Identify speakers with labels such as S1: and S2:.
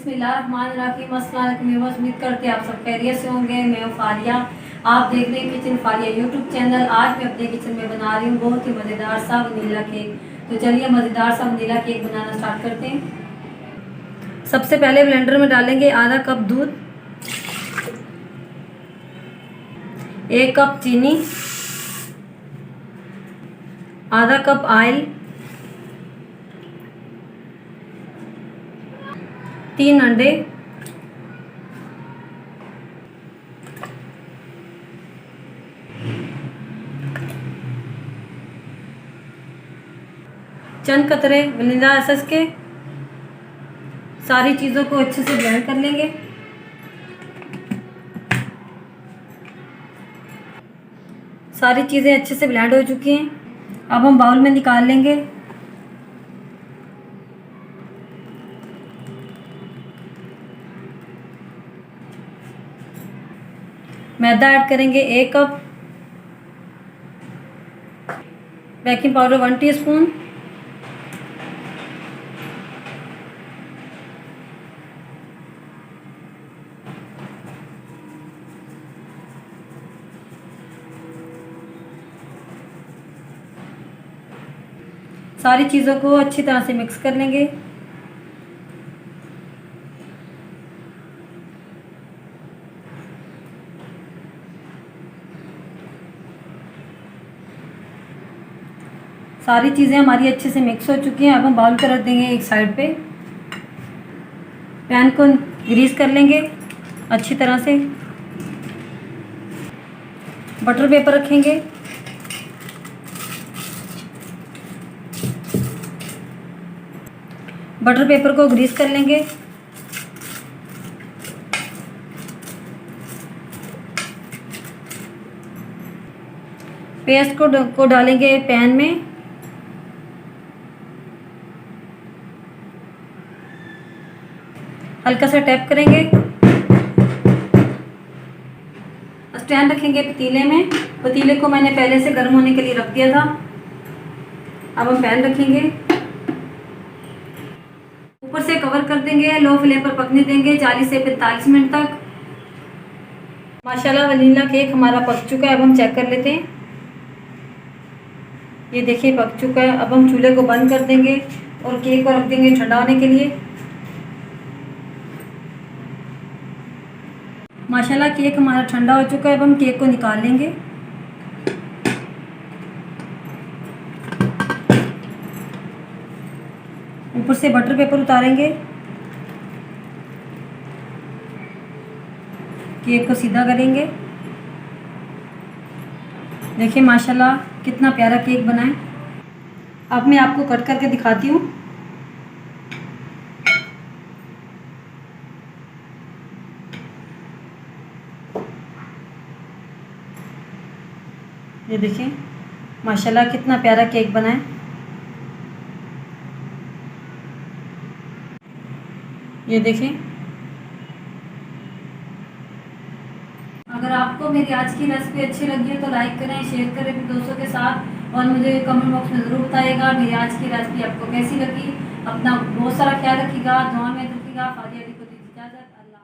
S1: बिस्मिल्लाहिर्रहमानिर्रहीम। अस्सलाम वालेकुम। उम्मीद करते हैं आप सब खैरियत से होंगे। मैं हूँ फारिया, आप देख रहे हैं किचन फारिया यूट्यूब चैनल। आज मैं अपने किचन में बना रही हूँ बहुत ही मज़ेदार सा वनीला केक। तो चलिए मज़ेदार सा वनीला केक बनाना स्टार्ट करते हैं। सबसे पहले ब्लेंडर में डालेंगे आधा कप दूध, 1 कप चीनी, आधा कप ऑयल, 3 अंडे, चंद कतरे वनीला एसेंस के। सारी चीज़ों को अच्छे से ब्लेंड कर लेंगे। सारी चीज़ें अच्छे से ब्लेंड हो चुकी हैं। अब हम बाउल में निकाल लेंगे। मैदा ऐड करेंगे 1 कप, बेकिंग पाउडर 1 टीस्पून, सारी चीज़ों को अच्छी तरह से मिक्स कर लेंगे। सारी चीज़ें हमारी अच्छे से मिक्स हो चुकी हैं। अब हम बाउल पर रख देंगे एक साइड पे। पैन को ग्रीस कर लेंगे अच्छी तरह से। बटर पेपर रखेंगे, बटर पेपर को ग्रीस कर लेंगे। पेस्ट को डालेंगे पैन में। हल्का सा टैप करेंगे। स्टैंड रखेंगे पतीले में। पतीले को मैंने पहले से गर्म होने के लिए रख दिया था। अब हम पैन रखेंगे, ऊपर से कवर कर देंगे। लो फ्लेम पर पकने देंगे 40 से 45 मिनट तक। माशाल्लाह वनीला केक हमारा पक चुका है। अब हम चेक कर लेते हैं। ये देखिए पक चुका है। अब हम चूल्हे को बंद कर देंगे और केक को रख देंगे ठंडा होने के लिए। माशाल्लाह केक हमारा ठंडा हो चुका है। अब हम केक को निकाल लेंगे। ऊपर से बटर पेपर उतारेंगे। केक को सीधा करेंगे। देखिए माशाल्लाह कितना प्यारा केक बना है। अब मैं आपको कट करके दिखाती हूँ। ये देखिए माशाल्लाह कितना प्यारा केक बना है। ये देखिए। अगर आपको मेरी आज की रेसिपी अच्छी लगी है तो लाइक करें, शेयर करें अपने दोस्तों के साथ और मुझे कमेंट बॉक्स में ज़रूर बताइएगा मेरी आज की रेसिपी आपको कैसी लगी। अपना बहुत सारा ख्याल रखिएगा, दुआ में रखिएगा। फारिया दी को दीजिए इजाज़त। अल्लाह।